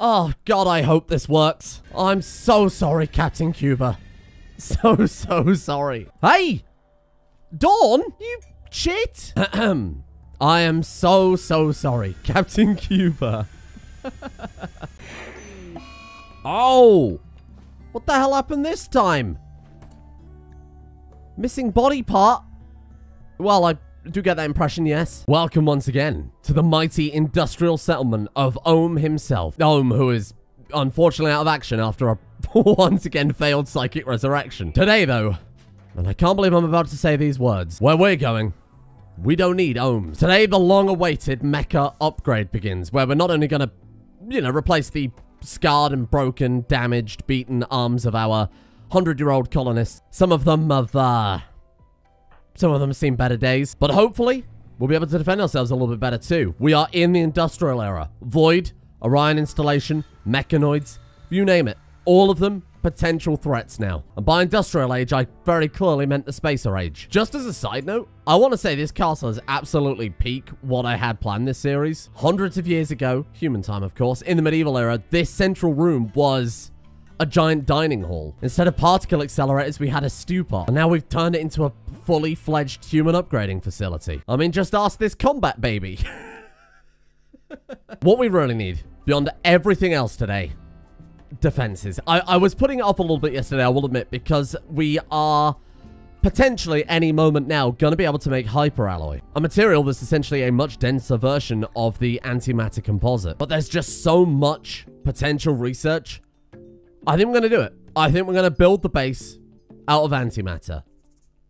Oh, God, I hope this works. I'm so sorry, Captain Cuba. So sorry. Hey! Dawn, you cheat! I am so sorry, Captain Cuba. Oh! What the hell happened this time? Missing body part? Well, I do get that impression, yes. Welcome once again to the mighty industrial settlement of Ohm himself. Ohm, who is unfortunately out of action after a once again failed psychic resurrection. Today, though, and I can't believe I'm about to say these words, where we're going, we don't need ohms. Today, the long-awaited mecha upgrade begins, where we're not only going to, you know, replace the scarred and broken, damaged, beaten arms of our 100-year-old colonists. Some of them have seen better days, but hopefully we'll be able to defend ourselves a little bit better too. We are in the industrial era. Void, Orion installation, mechanoids, you name it. All of them potential threats now. And by industrial age, I very clearly meant the spacer age. Just as a side note, I want to say this castle is absolutely peak what I had planned this series. Hundreds of years ago, human time of course, in the medieval era, this central room was a giant dining hall. Instead of particle accelerators, we had a stew pot. And now we've turned it into a fully fledged human upgrading facility. I mean, just ask this combat baby. What we really need, beyond everything else today, defenses. I was putting it off a little bit yesterday, I will admit, because we are potentially any moment now going to be able to make hyperalloy, a material that's essentially a much denser version of the antimatter composite. But there's just so much potential research. I think we're going to do it. I think we're going to build the base out of antimatter,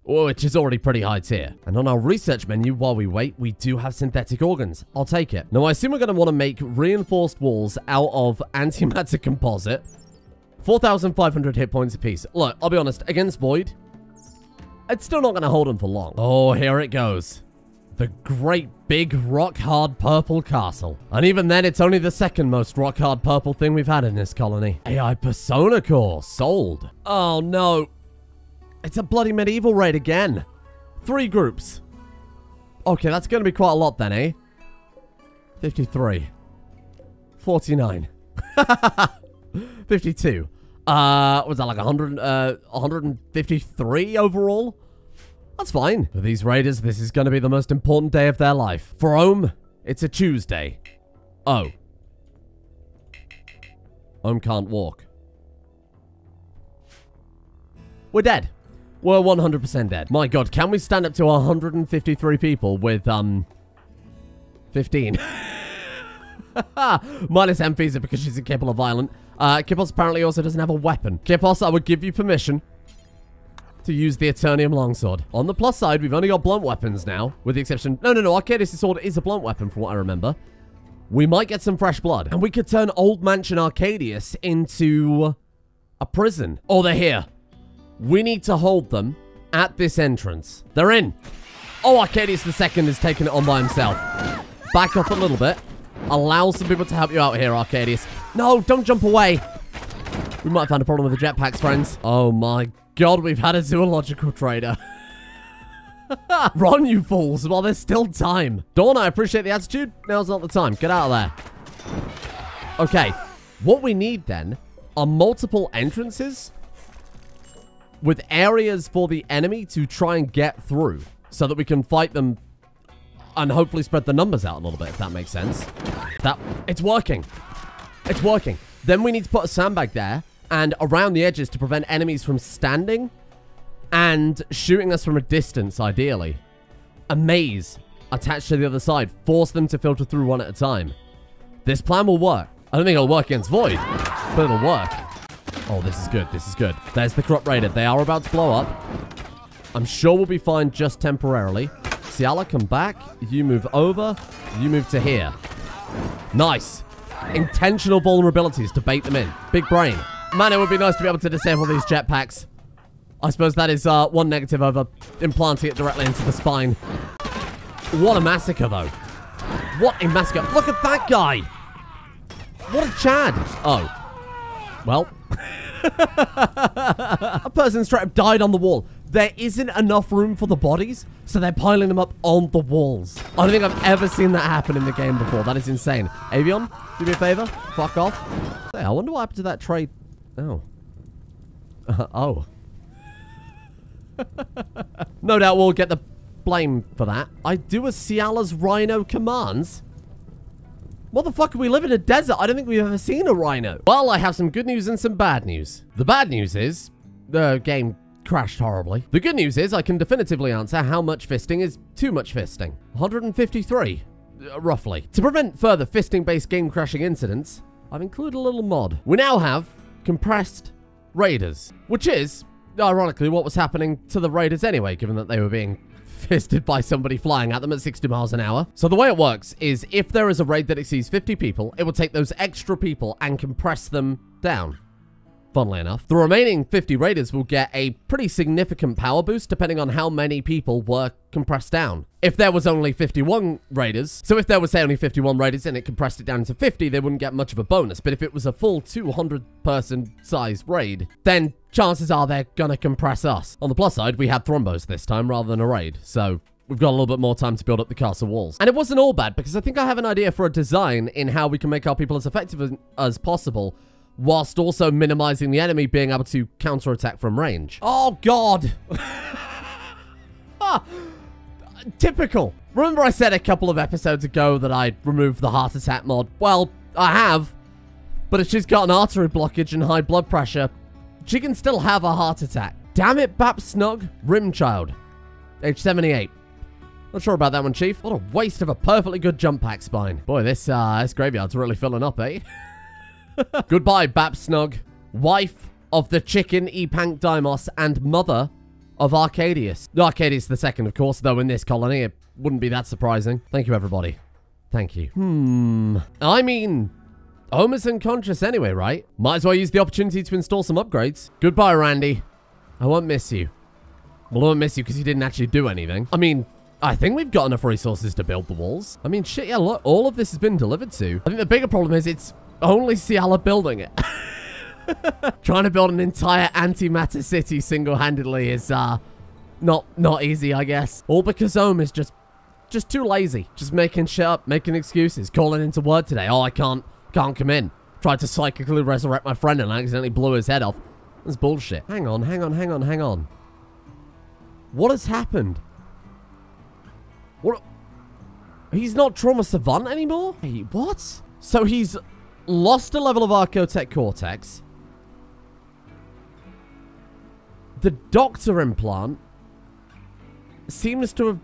which is already pretty high tier. And on our research menu, while we wait, we do have synthetic organs. I'll take it. Now, I assume we're going to want to make reinforced walls out of antimatter composite. 4,500 hit points apiece. Look, I'll be honest, against Void, it's still not going to hold them for long. Oh, here it goes. The great big rock-hard purple castle. And even then, it's only the second most rock-hard purple thing we've had in this colony. AI Persona Core, sold. Oh, no. It's a bloody medieval raid again. 3 groups. Okay, that's going to be quite a lot then, eh? 53. 49. 52. Was that like 153 overall? That's fine. For these raiders, this is going to be the most important day of their life. For Ohm, it's a Tuesday. Oh. Ohm can't walk. We're dead. We're 100% dead. My god, can we stand up to 153 people with, 15? Minus Amphisa because she's incapable of violent. Kippos apparently also doesn't have a weapon. Kippos, I would give you permission to use the Eternium Longsword. On the plus side, we've only got blunt weapons now, with the exception... No, Archoseed sword is a blunt weapon from what I remember. We might get some fresh blood. And we could turn Old Mansion Arcadius into a prison. Oh, they're here. We need to hold them at this entrance. They're in. Oh, Arcadius II is taking it on by himself. Back off a little bit. Allow some people to help you out here, Arcadius. No, don't jump away. We might find a problem with the jetpacks, friends. Oh my god, we've had a zoological trader. Run, you fools, while there's still time. Dawn, I appreciate the attitude. Now's not the time. Get out of there. Okay. What we need, then, are multiple entrances with areas for the enemy to try and get through so that we can fight them and hopefully spread the numbers out a little bit, if that makes sense. It's working. It's working. Then we need to put a sandbag there and around the edges to prevent enemies from standing and shooting us from a distance, ideally. A maze attached to the other side. Force them to filter through one at a time. This plan will work. I don't think it'll work against Void, but it'll work. Oh, this is good. This is good. There's the corrupt raider. They are about to blow up. I'm sure we'll be fine just temporarily. Ciala, come back. You move over. You move to here. Nice. Intentional vulnerabilities to bait them in. Big brain. Man, it would be nice to be able to disable these jetpacks. I suppose that is one negative over implanting it directly into the spine. What a massacre, though. What a massacre. Look at that guy. What a Chad. Oh. Well. A person's straight up died on the wall. there isn't enough room for the bodies, so they're piling them up on the walls. I don't think I've ever seen that happen in the game before. That is insane. Avion, do me a favor. Fuck off. Hey, I wonder what happened to that trade. Oh. Oh. No doubt we'll get the blame for that. I do a Ciala's rhino commands? Motherfucker, we live in a desert. I don't think we've ever seen a rhino. Well, I have some good news and some bad news. The bad news is the game crashed horribly. The good news is I can definitively answer how much fisting is too much fisting. 153, roughly. To prevent further fisting-based game crashing incidents, I've included a little mod. We now have compressed raiders, which is, ironically, what was happening to the raiders anyway, given that they were being fisted by somebody flying at them at 60 miles an hour. So the way it works is if there is a raid that exceeds 50 people, it will take those extra people and compress them down. Funnily enough, the remaining 50 raiders will get a pretty significant power boost depending on how many people were compressed down. If there was only 51 raiders, so if there was, say, only 51 raiders and it compressed it down to 50, they wouldn't get much of a bonus. But if it was a full 200-person size raid, then chances are they're gonna compress us. On the plus side, we had thrombos this time rather than a raid, so we've got a little bit more time to build up the castle walls. And it wasn't all bad, because I think I have an idea for a design in how we can make our people as effective as possible, whilst also minimizing the enemy being able to counterattack from range. Oh, God. Typical. Remember I said a couple of episodes ago that I'd removed the heart attack mod? Well, I have. But if she's got an artery blockage and high blood pressure, she can still have a heart attack. Damn it, Bap Snug. Rimchild. Age 78. Not sure about that one, Chief. What a waste of a perfectly good jump pack spine. Boy, this graveyard's really filling up, eh? Goodbye, Bap Snug, wife of the chicken Epank Deimos and mother of Arcadius. Arcadius II, of course, though in this colony, it wouldn't be that surprising. Thank you, everybody. Thank you. I mean, Homer's unconscious anyway, right? Might as well use the opportunity to install some upgrades. Goodbye, Randy. I won't miss you. Well, I won't miss you because you didn't actually do anything. I mean, I think we've got enough resources to build the walls. I mean, shit, yeah, look, all of this has been delivered to. I think the bigger problem is it's only Ciala building it. Trying to build an entire antimatter city single-handedly is not easy, I guess. All because Ohm is just too lazy. Just making shit up, making excuses, calling into work today. Oh, I can't come in. Tried to psychically resurrect my friend and I accidentally blew his head off. That's bullshit. Hang on. What has happened? What? He's not Trauma Savant anymore? Hey, what? So he's lost a level of Archotech Cortex. The Doctor implant seems to have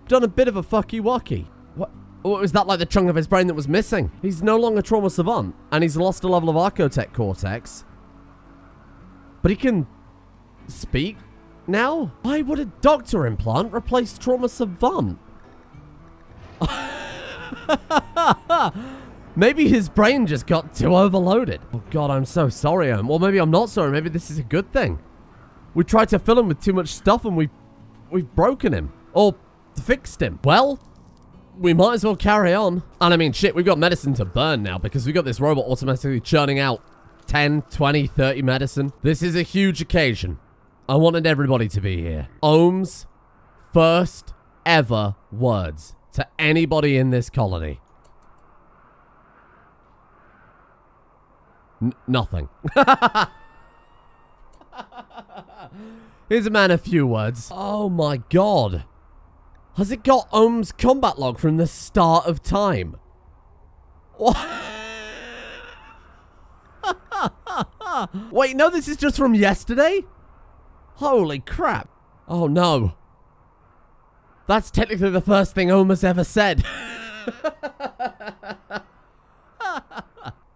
done a bit of a fucky-wucky. What was that, like the chunk of his brain that was missing? He's no longer Trauma Savant, and he's lost a level of Archotech Cortex. But he can speak now? Why would a Doctor implant replace Trauma Savant? Maybe his brain just got too overloaded. Oh God, I'm so sorry, Well, maybe I'm not sorry. Maybe this is a good thing. We tried to fill him with too much stuff and we've broken him. Or fixed him. Well, we might as well carry on. And I mean, shit, we've got medicine to burn now because we got this robot automatically churning out 10, 20, 30 medicine. This is a huge occasion. I wanted everybody to be here. Ohm's first ever words to anybody in this colony. Nothing. Here's a man of few words. Oh my God. Has it got Ohm's combat log from the start of time? What? Wait, no, this is just from yesterday? Holy crap. Oh no. That's technically the first thing Ohm has ever said.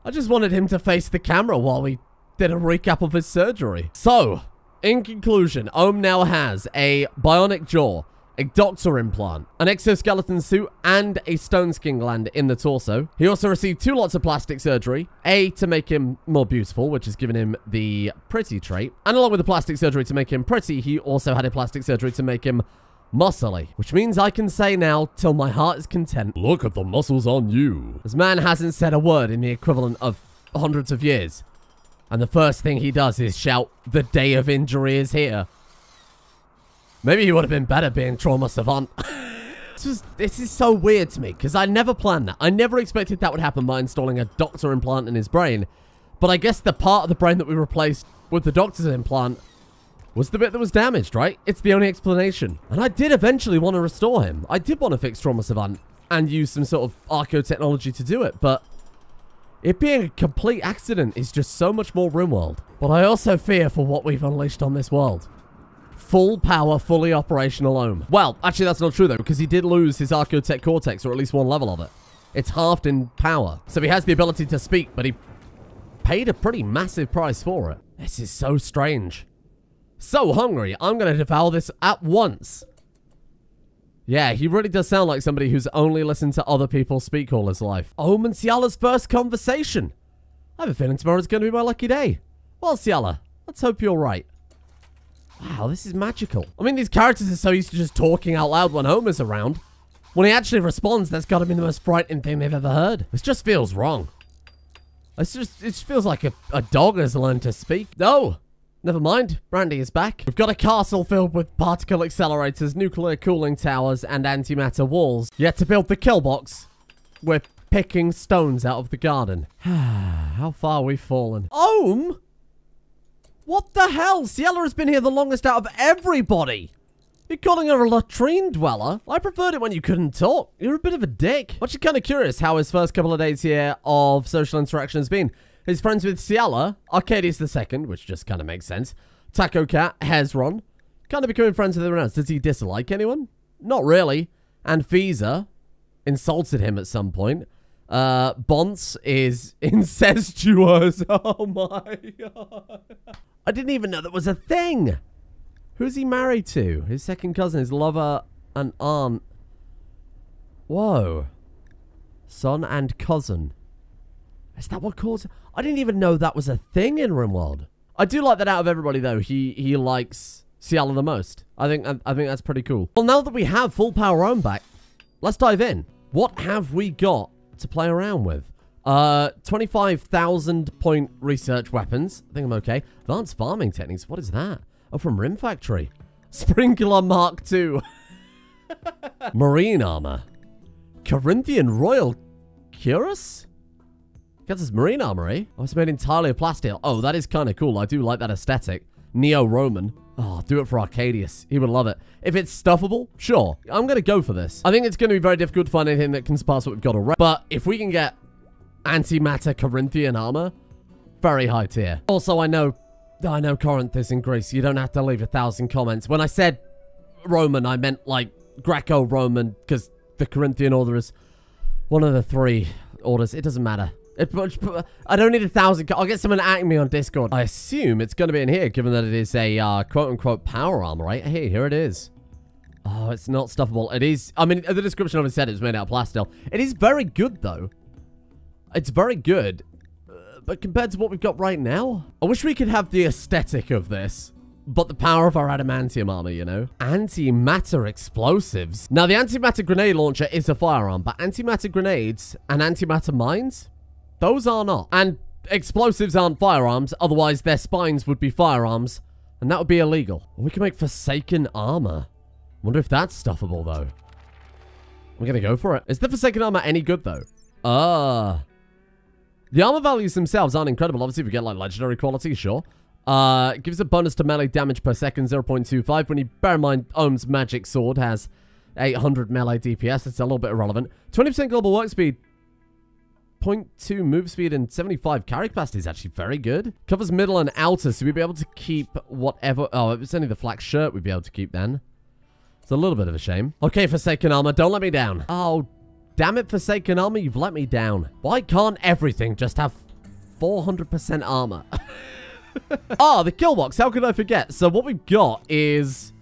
I just wanted him to face the camera while we did a recap of his surgery. So, in conclusion, Ohm now has a bionic jaw, a Doctor implant, an exoskeleton suit, and a stone skin gland in the torso. He also received 2 lots of plastic surgery. A, to make him more beautiful, which has given him the pretty trait. And along with the plastic surgery to make him pretty, he also had a plastic surgery to make him muscly. Which means I can say now, till my heart is content, look at the muscles on you. This man hasn't said a word in the equivalent of hundreds of years. And the first thing he does is shout, the day of injury is here. Maybe he would have been better being trauma savant. This is so weird to me, because I never planned that. I never expected that would happen by installing a doctor implant in his brain. But I guess the part of the brain that we replaced with the doctor's implant was the bit that was damaged, right? It's the only explanation. And I did eventually want to restore him. I did want to fix trauma savant and use some sort of archo technology to do it, but it being a complete accident is just so much more Rimworld. But I also fear for what we've unleashed on this world. Full power, fully operational Ohm. Well, actually that's not true though, because he did lose his Archotech Cortex, or at least one level of it. It's halved in power. So he has the ability to speak, but he paid a pretty massive price for it. This is so strange. So hungry, I'm going to devour this at once. Yeah, he really does sound like somebody who's only listened to other people speak all his life. Ohm and Ciala's first conversation. I have a feeling tomorrow's going to be my lucky day. Well, Ciala, let's hope you're right. Wow, this is magical. I mean, these characters are so used to just talking out loud when Homer's around. When he actually responds, that's got to be the most frightening thing they've ever heard. This just feels wrong. It just feels like a dog has learned to speak. No, never mind. Brandy is back. We've got a castle filled with particle accelerators, nuclear cooling towers, and antimatter walls. Yet to build the kill box, we're picking stones out of the garden. How far we've fallen. Ohm? What the hell? Ciala has been here the longest out of everybody. You're calling her a latrine dweller? I preferred it when you couldn't talk. You're a bit of a dick. I'm actually kind of curious how his first couple of days here of social interaction has been. He's friends with Ciala, Arcadius II, which just kind of makes sense, Taco Cat, Hezron, kind of becoming friends with everyone else. Does he dislike anyone? Not really. And Fiza insulted him at some point. Bonce is incestuous. Oh my god. I didn't even know that was a thing. Who's he married to? His second cousin, his lover and aunt. Whoa. Son and cousin. Is that what caused... I didn't even know that was a thing in Rimworld. I do like that out of everybody, though. He likes Ciala the most. I think that's pretty cool. Well, now that we have full power Ohm back, let's dive in. What have we got to play around with? 25,000 point research weapons. I think I'm okay. Advanced farming techniques. What is that? Oh, from Rim Factory. Sprinkler Mark II. Marine armor. Corinthian Royal Cuirass? That's his marine armor, eh? Oh, it's made entirely of plasteel. Oh, that is kind of cool. I do like that aesthetic. Neo-Roman. Oh, do it for Arcadius. He would love it. If it's stuffable, sure. I'm going to go for this. I think it's going to be very difficult to find anything that can surpass what we've got already. But if we can get antimatter Corinthian armor, very high tier. Also, I know Corinth is in Greece. You don't have to leave 1,000 comments. When I said Roman, I meant like Greco-Roman, because the Corinthian order is one of the 3 orders. It doesn't matter. I don't need 1,000. I'll get someone at me on Discord. I assume it's going to be in here, given that it is a quote-unquote power armor, right? Hey, here it is. Oh, it's not stuffable. It is. I mean, the description of it said it was made out of plasteel. It is very good, though. It's very good. But compared to what we've got right now, I wish we could have the aesthetic of this, but the power of our adamantium armor, you know? Antimatter explosives. Now, the antimatter grenade launcher is a firearm, but antimatter grenades and antimatter mines, those are not. And explosives aren't firearms, otherwise their spines would be firearms, and that would be illegal. We can make Forsaken armor. Wonder if that's stuffable, though. We're gonna go for it. Is the Forsaken armor any good, though? The armor values themselves aren't incredible. Obviously, if we get, like, legendary quality, sure. It gives a bonus to melee damage per second, 0.25. When you bear in mind, Ohm's magic sword has 800 melee DPS. It's a little bit irrelevant. 20% global work speed. 0.2 move speed and 75 carry capacity is actually very good. Covers middle and outer, so we'd be able to keep whatever... Oh, if it's only the flak shirt we'd be able to keep then. It's a little bit of a shame. Okay, Forsaken armor, don't let me down. Oh, damn it, Forsaken armor, you've let me down. Why can't everything just have 400% armor? Ah, the kill box. How could I forget? So what we've got is...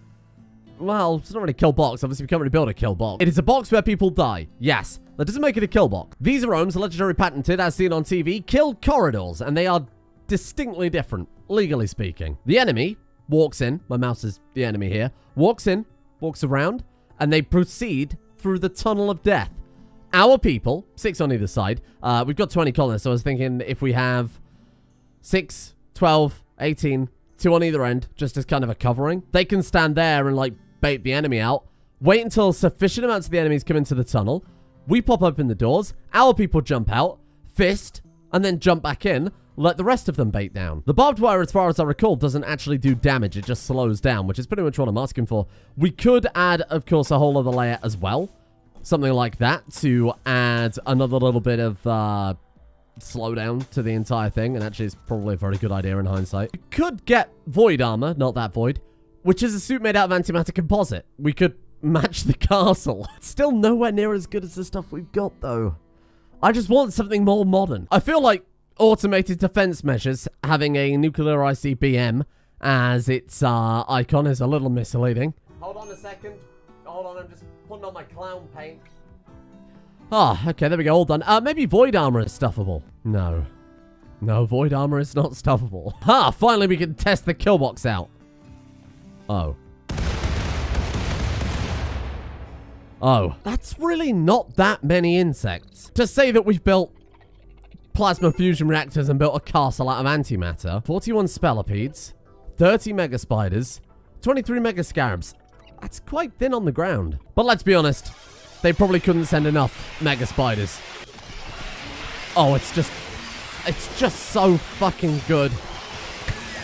Well, it's not really a kill box. Obviously, we can't really build a kill box. It is a box where people die. Yes. That doesn't make it a kill box. These are Ohms, legendary patented, as seen on TV, killed corridors, and they are distinctly different, legally speaking. The enemy walks in. My mouse is the enemy here. Walks in, walks around, and they proceed through the tunnel of death. Our people, 6 on either side. We've got 20 colonists, so I was thinking if we have 6, 12, 18, 2 on either end, just as kind of a covering, they can stand there and, like, bait the enemy out, wait until sufficient amounts of the enemies come into the tunnel, we pop open the doors, our people jump out, fist, and then jump back in, let the rest of them bait down. The barbed wire, as far as I recall, doesn't actually do damage. It just slows down, which is pretty much what I'm asking for. We could add, of course, a whole other layer as well. Something like that to add another little bit of slowdown to the entire thing. And actually, it's probably a very good idea in hindsight. We could get void armor, not that void, which is a suit made out of antimatter composite. We could match the castle. It's still nowhere near as good as the stuff we've got, though. I just want something more modern. I feel like automated defense measures having a nuclear ICBM as its icon is a little misleading. Hold on a second. Hold on, I'm just putting on my clown paint. Ah, okay, there we go, all done. Maybe void armor is stuffable. No. No, void armor is not stuffable. Ha, finally we can test the kill box out. Oh. Oh, that's really not that many insects. To say that we've built plasma fusion reactors and built a castle out of antimatter. 41 spellipedes, 30 mega spiders, 23 mega scarabs. That's quite thin on the ground. But let's be honest, they probably couldn't send enough mega spiders. Oh, it's just so fucking good.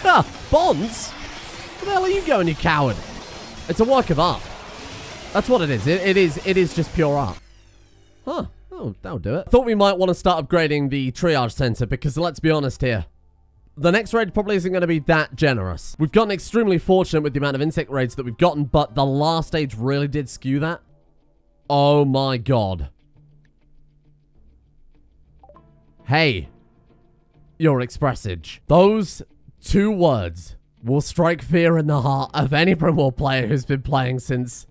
Ah, bonds? Where the hell are you going, you coward? It's a work of art. That's what it is. It is just pure art. Huh. Oh, that'll do it. Thought we might want to start upgrading the triage center because let's be honest here. The next raid probably isn't going to be that generous. We've gotten extremely fortunate with the amount of insect raids that we've gotten, but the last stage really did skew that. Oh my god. Hey. Your expressage. Those 2 words will strike fear in the heart of any Rimworld player who's been playing since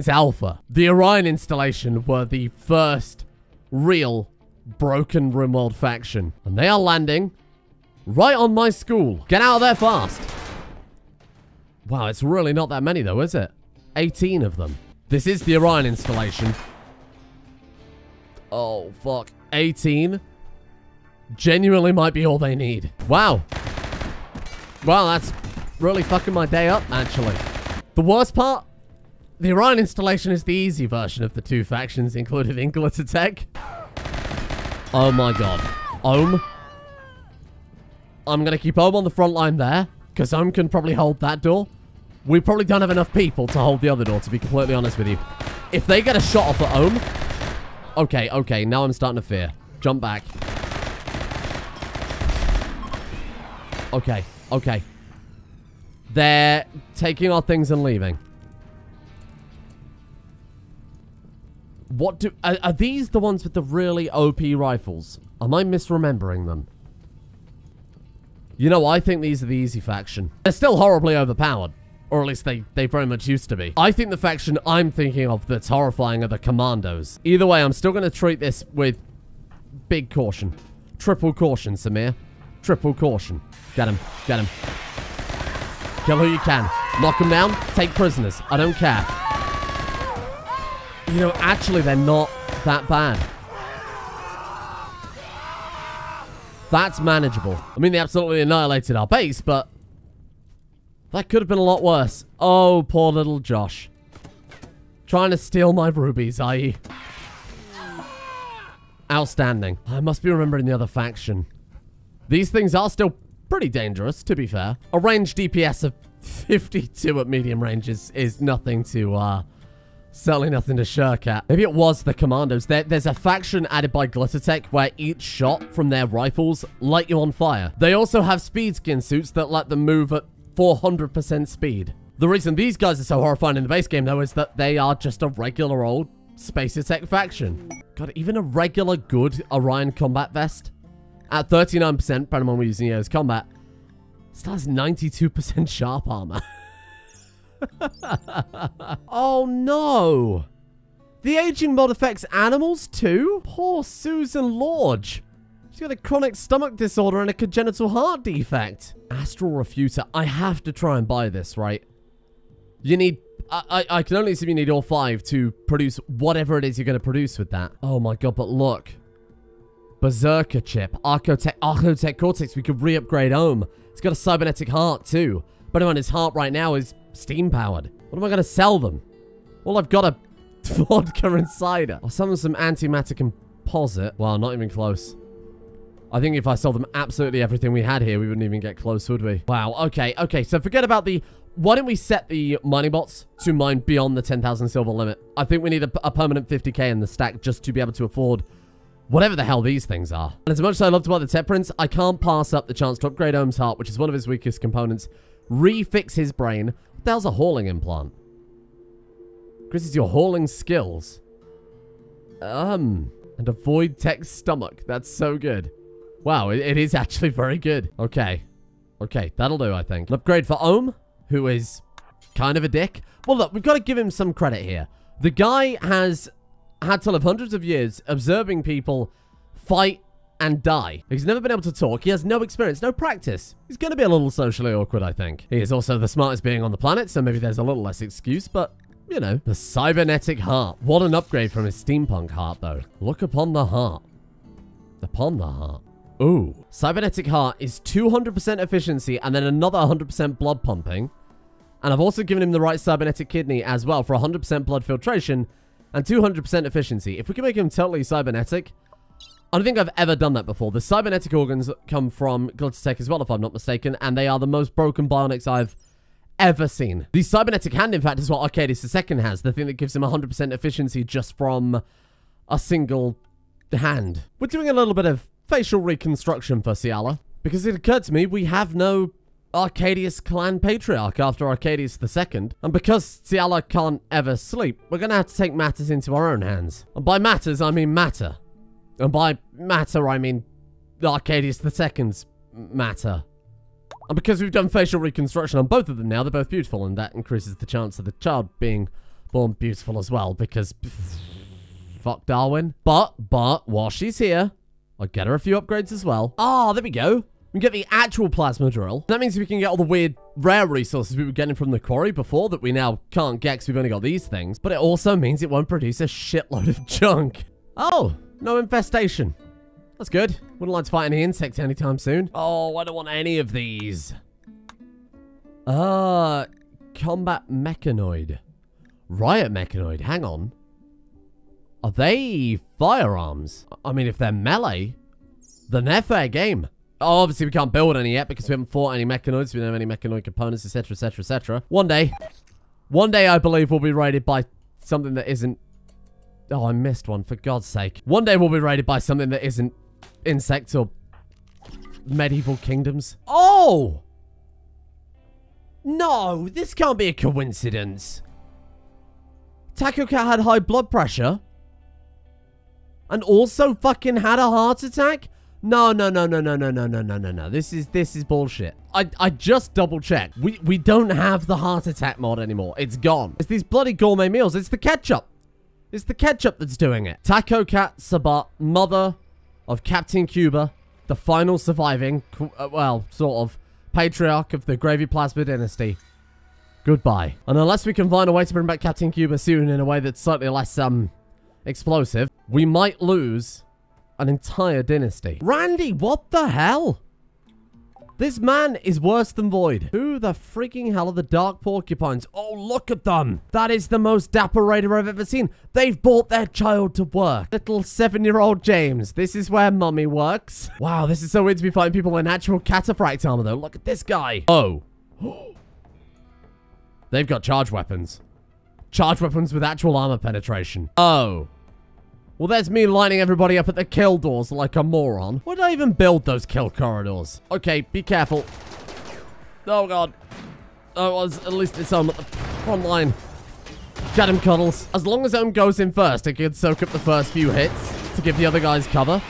Alpha. The Orion installation were the first real broken Rimworld faction. And they are landing right on my school. Get out of there fast. Wow, it's really not that many though, is it? 18 of them. This is the Orion installation. Oh, fuck. 18? Genuinely might be all they need. Wow. Wow, that's really fucking my day up, actually. The worst part? The Orion installation is the easy version of the 2 factions included in Glitter Tech. Oh my god. Ohm. I'm going to keep Ohm on the front line there, because Ohm can probably hold that door. We probably don't have enough people to hold the other door, to be completely honest with you. If they get a shot off at Ohm... Okay, okay, now I'm starting to fear. Jump back. Okay, okay. They're taking our things and leaving. What do... Are these the ones with the really OP rifles? Am I misremembering them? You know, I think these are the easy faction. They're still horribly overpowered. Or at least they very much used to be. I think the faction I'm thinking of that's horrifying are the Commandos. Either way, I'm still going to treat this with big caution. Triple caution, Samir. Triple caution. Get him. Get him. Kill who you can. Knock them down. Take prisoners. I don't care. You know, actually, they're not that bad. That's manageable. I mean, they absolutely annihilated our base, but that could have been a lot worse. Oh, poor little Josh. Trying to steal my rubies, i.e. Outstanding. I must be remembering the other faction. These things are still pretty dangerous, to be fair. A range DPS of 52 at medium range is nothing to, certainly nothing to shirk at. Maybe it was the Commandos. There's a faction added by Glitter Tech where each shot from their rifles light you on fire. They also have speed skin suits that let them move at 400% speed. The reason these guys are so horrifying in the base game, though, is that they are just a regular old Space Tech faction. God, even a regular good Orion combat vest at 39%, depending on we're using it as combat, still has 92% sharp armor. Oh no! The aging mod affects animals too? Poor Susan Lodge. She's got a chronic stomach disorder and a congenital heart defect. Astral Refuter. I have to try and buy this, right? You need... I can only assume you need all 5 to produce whatever it is you're going to produce with that. Oh my god, but look. Berserker chip. Archotech Cortex. We could re-upgrade Ohm. It's got a cybernetic heart too. But on his heart right now is steam-powered. What am I going to sell them? Well, I've got a vodka and cider. I'll sell them some antimatter composite. Well, not even close. I think if I sold them absolutely everything we had here, we wouldn't even get close, would we? Wow, okay, okay. So forget about the... Why don't we set the mining bots to mine beyond the 10,000 silver limit? I think we need a permanent 50k in the stack just to be able to afford whatever the hell these things are. And as much as I love to buy the tech prints, I can't pass up the chance to upgrade Ohm's heart, which is one of his weakest components, refix his brain. What the hell's a hauling implant? Increases your hauling skills. And avoid tech's stomach. That's so good. Wow, it is actually very good. Okay. Okay, that'll do, I think. An upgrade for Ohm, who is kind of a dick. Well, look, we've got to give him some credit here. The guy has had to live hundreds of years observing people fight and die. He's never been able to talk. He has no experience, no practice. He's going to be a little socially awkward, I think. He is also the smartest being on the planet, so maybe there's a little less excuse, but... You know, the cybernetic heart. What an upgrade from his steampunk heart, though. Look upon the heart. Upon the heart. Ooh. Cybernetic heart is 200% efficiency and then another 100% blood pumping. And I've also given him the right cybernetic kidney as well for 100% blood filtration and 200% efficiency. If we can make him totally cybernetic... I don't think I've ever done that before. The cybernetic organs come from Glittertech as well, if I'm not mistaken. And they are the most broken bionics I've ever seen. The cybernetic hand, in fact, is what Arcadius II has. The thing that gives him 100% efficiency just from a single hand. We're doing a little bit of facial reconstruction for Ciala, because it occurred to me we have no Arcadius clan patriarch after Arcadius II. And because Ciala can't ever sleep, we're going to have to take matters into our own hands. And by matters, I mean matter. And by matter, I mean Arcadius II's matter. And because we've done facial reconstruction on both of them now, they're both beautiful, and that increases the chance of the child being born beautiful as well, because... fuck Darwin. But, while she's here, I'll get her a few upgrades as well. Ah, there we go. We can get the actual plasma drill. That means we can get all the weird, rare resources we were getting from the quarry before that we now can't get because we've only got these things. But it also means it won't produce a shitload of junk. Oh, no infestation. That's good. Wouldn't like to fight any insects anytime soon. Oh, I don't want any of these. Combat mechanoid. Riot mechanoid. Hang on. Are they firearms? I mean, if they're melee, then they're fair game. Oh, obviously we can't build any yet because we haven't fought any mechanoids. We don't have any mechanoid components, etc, etc, etc. One day, I believe we'll be raided by something that isn't... Oh, I missed one, for God's sake. One day we'll be raided by something that isn't insects or medieval kingdoms. Oh! No, this can't be a coincidence. Taco Cat had high blood pressure and also fucking had a heart attack? No. This is bullshit. I just double checked. We don't have the heart attack mod anymore. It's gone. It's these bloody gourmet meals. It's the ketchup. It's the ketchup that's doing it. Taco Cat Sabat, mother of Captain Cuba, the final surviving, well, sort of, patriarch of the Gravy Plasma dynasty. Goodbye. And unless we can find a way to bring back Captain Cuba soon in a way that's slightly less, explosive, we might lose an entire dynasty. Randy, what the hell? This man is worse than Void. Who the freaking hell are the Dark Porcupines? Oh, look at them. That is the most dapper raider I've ever seen. They've brought their child to work. Little 7-year-old James. This is where mummy works. Wow, this is so weird to be fighting people in actual cataphract armor, though. Look at this guy. Oh. They've got charge weapons. Charge weapons with actual armor penetration. Oh. Well, there's me lining everybody up at the kill doors like a moron. Why did I even build those kill corridors? Okay, be careful. Oh, God. Oh, at least it's Ohm at the front line. Get him, Cuddles. As long as Ohm goes in first, it can soak up the first few hits to give the other guys cover.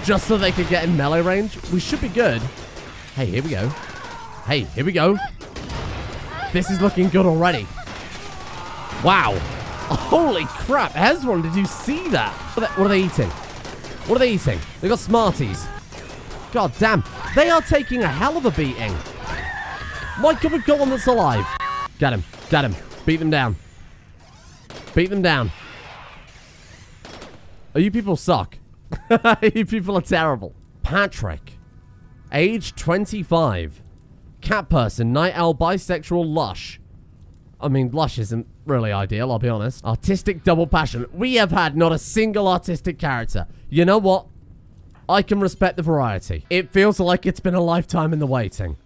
Just so they can get in melee range. We should be good. Hey, here we go. Hey, here we go. This is looking good already. Wow. Holy crap, Hezron, did you see that? What are they eating? What are they eating? They got Smarties. God damn. They are taking a hell of a beating. My God, we've got one that's alive. Get him. Get him. Beat them down. Beat them down. Oh, you people suck. You people are terrible. Patrick. Age 25. cat person, night owl, bisexual, lush. I mean, lush isn't really ideal, I'll be honest. Artistic double passion. We have had not a single artistic character. You know what? I can respect the variety. It feels like it's been a lifetime in the waiting.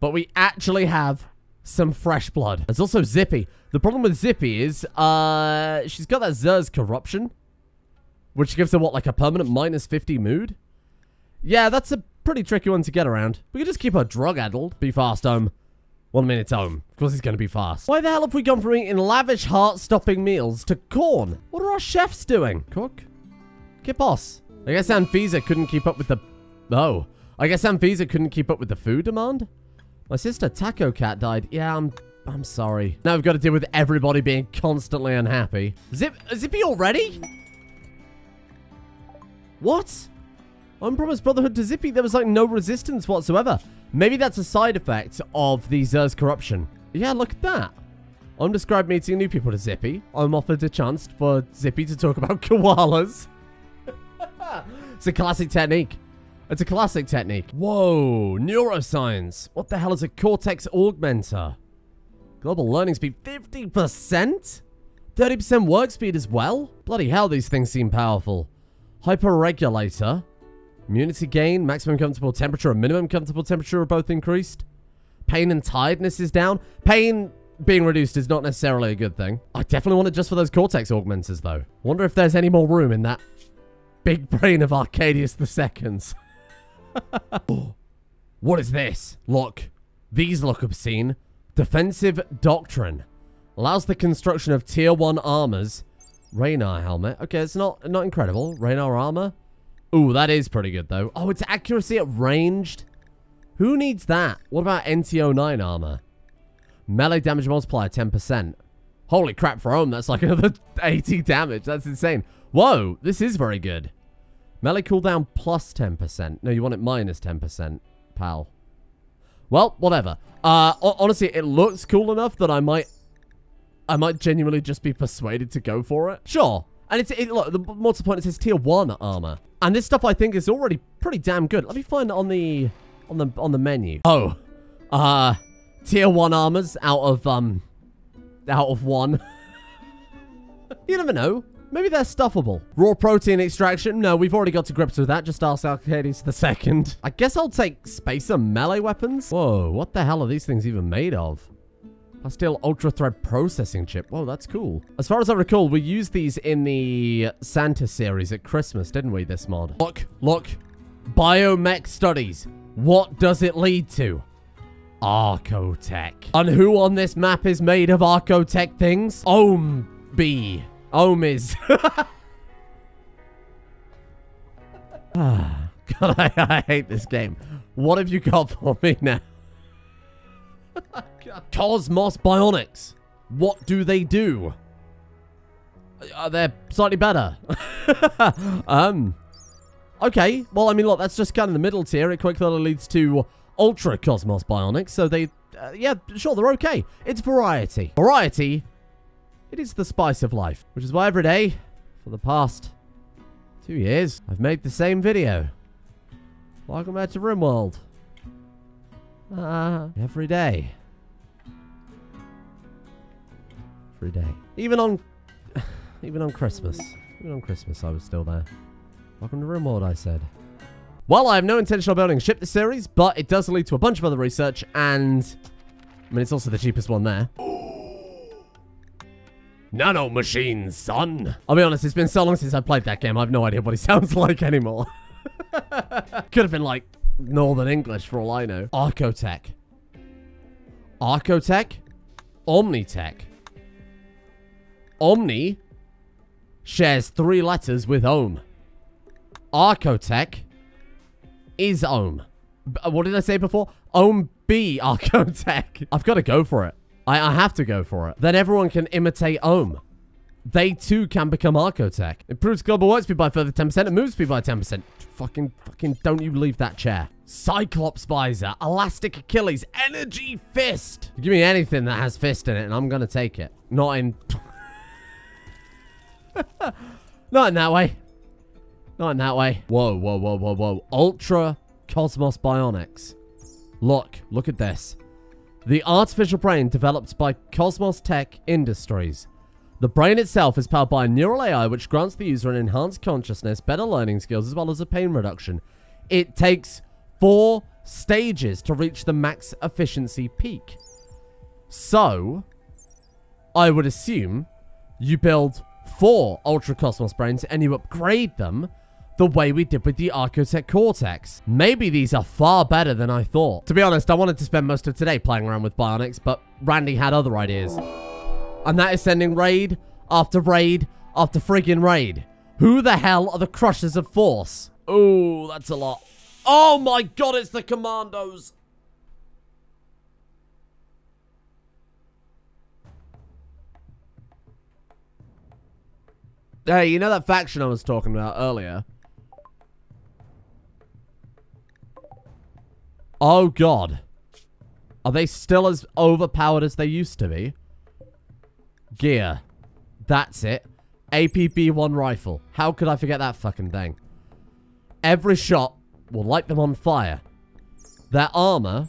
But we actually have some fresh blood. There's also Zippy. The problem with Zippy is, she's got that Zer's corruption, which gives her, what, like a permanent minus 50 mood? Yeah, that's a pretty tricky one to get around. We could just keep her drug-addled. Be fast, Ohm. 1 minute, Ohm. Of course he's going to be fast. Why the hell have we gone from eating lavish, heart-stopping meals to corn? What are our chefs doing? Cook? Kipos. I guess Anfisa couldn't keep up with the... Oh. I guess Anfisa couldn't keep up with the food demand? My sister Taco Cat died. Yeah, I'm sorry. Now we've got to deal with everybody being constantly unhappy. Zippy already? What? Unpromised brotherhood to Zippy. There was like no resistance whatsoever. Maybe that's a side effect of the Zer's corruption. Yeah, look at that. I'm described meeting new people to Zippy. I'm offered a chance for Zippy to talk about koalas. It's a classic technique. It's a classic technique. Whoa, neuroscience. What the hell is a cortex augmenter? Global learning speed, 50%? 30% work speed as well? Bloody hell, these things seem powerful. Hyperregulator. Immunity gain, maximum comfortable temperature and minimum comfortable temperature are both increased. Pain and tiredness is down. Pain being reduced is not necessarily a good thing. I definitely want it just for those cortex augmenters, though. Wonder if there's any more room in that big brain of Arcadius II's. What is this? Look. These look obscene. Defensive Doctrine. Allows the construction of tier 1 armors. Raynar helmet. Okay, it's not incredible. Raynar armor. Ooh, that is pretty good, though. Oh, it's accuracy at ranged. Who needs that? What about NTO9 armor? Melee damage multiplier, 10%. Holy crap, for Ohm, that's like another 80 damage. That's insane. Whoa, this is very good. Melee cooldown plus 10%. No, you want it minus 10%, pal. Well, whatever. Honestly, it looks cool enough that I might genuinely just be persuaded to go for it. Sure. And look, the more to the point, it says tier 1 armor. And this stuff I think is already pretty damn good. Let me find it on the menu. Oh. Tier 1 armors out of 1. You never know. Maybe they're stuffable. Raw protein extraction. No, we've already got to grips with that. Just ask Arcadius II. I guess I'll take spacer melee weapons. Whoa, what the hell are these things even made of? Plasteel ultra thread processing chip. Whoa, that's cool. As far as I recall, we used these in the Santa series at Christmas, didn't we, this mod? Look. Biomech studies. What does it lead to? Archotech. And who on this map is made of Archotech things? Ohm-B. Ohm is. God, I hate this game. What have you got for me now? Cosmos Bionics. What do they do? They're slightly better. Okay. Well, I mean, look, that's just kind of the middle tier. It quickly leads to Ultra Cosmos Bionics. So they, yeah, sure, they're okay. It's variety. Variety. It is the spice of life. Which is why every day, for the past 2 years, I've made the same video. Welcome back to Rimworld. Every day. Every day. Even on Christmas. Even on Christmas, I was still there. Welcome to Rimworld, I said. Well, I have no intention of building a ship this series, but it does lead to a bunch of other research, and I mean, it's also the cheapest one there. Nano machines, son. I'll be honest, it's been so long since I played that game, I have no idea what he sounds like anymore. Could have been like Northern English for all I know. Archotech. Archotech? Omnitech. Omni shares 3 letters with Ohm. Archotech is Ohm. What did I say before? Ohm-B Archotech. I've got to go for it. I have to go for it. Then everyone can imitate Ohm. They too can become Archotech. Improves global work speed by further 10% and move speed by 10%. Fucking don't you leave that chair. Cyclops visor, elastic Achilles, energy fist. Give me anything that has fist in it and I'm gonna take it. Not in... Not in that way. Not in that way. Whoa. Ultra Cosmos Bionics. Look at this. The artificial brain developed by Cosmos Tech Industries. The brain itself is powered by a neural AI which grants the user an enhanced consciousness, better learning skills, as well as a pain reduction. It takes 4 stages to reach the max efficiency peak. So, I would assume you build 4 Ultra Cosmos brains and you upgrade them the way we did with the Archotech Cortex. Maybe these are far better than I thought. To be honest, I wanted to spend most of today playing around with bionics, but Randy had other ideas. And that is sending raid after raid after friggin' raid. Who the hell are the Crushers of Force? Oh, that's a lot. Oh my god, it's the Commandos. Hey, you know that faction I was talking about earlier? Oh god. Are they still as overpowered as they used to be? Gear. That's it. APB-1 rifle. How could I forget that fucking thing? Every shot will light them on fire. Their armor,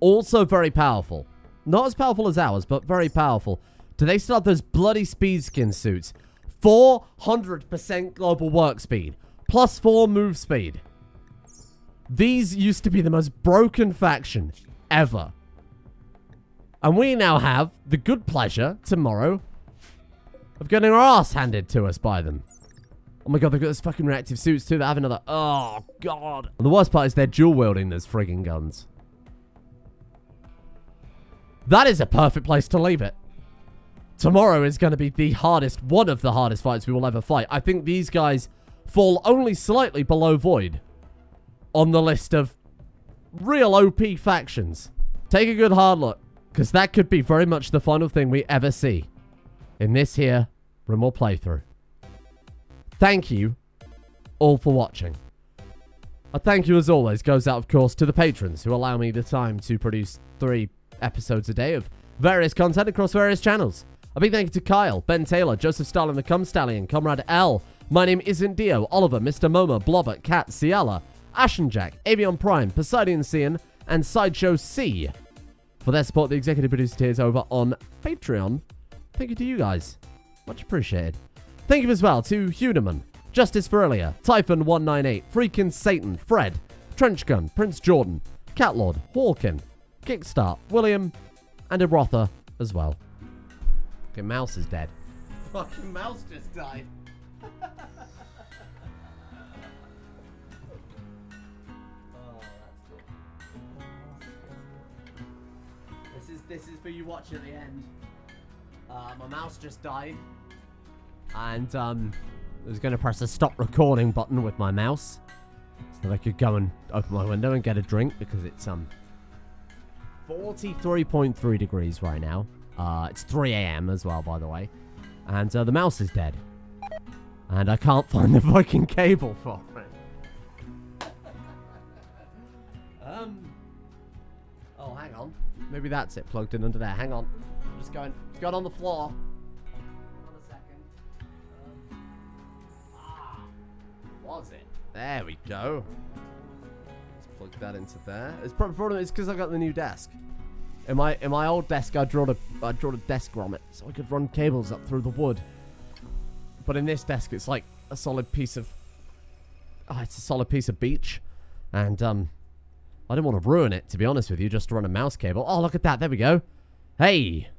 also very powerful. Not as powerful as ours, but very powerful. Do they still have those bloody speed skin suits? 400% global work speed. Plus 4 move speed. These used to be the most broken faction ever. And we now have the good pleasure, tomorrow, of getting our ass handed to us by them. Oh my god, they've got those fucking reactive suits too. They have another... Oh, god. And the worst part is they're dual-wielding those frigging guns. That is a perfect place to leave it. Tomorrow is going to be the hardest, one of the hardest fights we will ever fight. I think these guys fall only slightly below Void on the list of real OP factions. Take a good hard look, because that could be very much the final thing we ever see in this here Rimworld playthrough. Thank you all for watching. A thank you, as always, goes out, of course, to the patrons who allow me the time to produce 3 episodes a day of various content across various channels. A big thank you to Kyle, Ben Taylor, Joseph Stalin, the Cum Stallion, Comrade L, My Name Isn't Dio, Oliver, Mr. Momo, Blobbert, Cat, Ciala, Ashenjack, Avion Prime, Poseidon Cian, and Sideshow C for their support, the executive producer tiers over on Patreon. Thank you to you guys. Much appreciated. Thank you as well to Huneman, Justice for Earlier, Typhon198, Freakin' Satan, Fred, Trenchgun, Prince Jordan, Catlord, Hawkin, Kickstart, William, and Erotha as well. Fucking mouse is dead. Fucking mouse just died. This is for you watching at the end. My mouse just died. And I was going to press the stop recording button with my mouse so that I could go and open my window and get a drink, because it's 43.3 degrees right now. It's 3 AM as well, by the way. And the mouse is dead. And I can't find the fucking cable for it. Oh, hang on. Maybe that's it, plugged in under there. Hang on. I'm just going. It's going on the floor. Hold on a second. Was it? There we go. Let's plug that into there. It's probably it's because I got the new desk. In my old desk, I drew a desk grommet so I could run cables up through the wood. But in this desk, it's like a solid piece of... Oh, it's a solid piece of beech. And, I didn't want to ruin it, to be honest with you, just to run a mouse cable. Oh, look at that. There we go. Hey,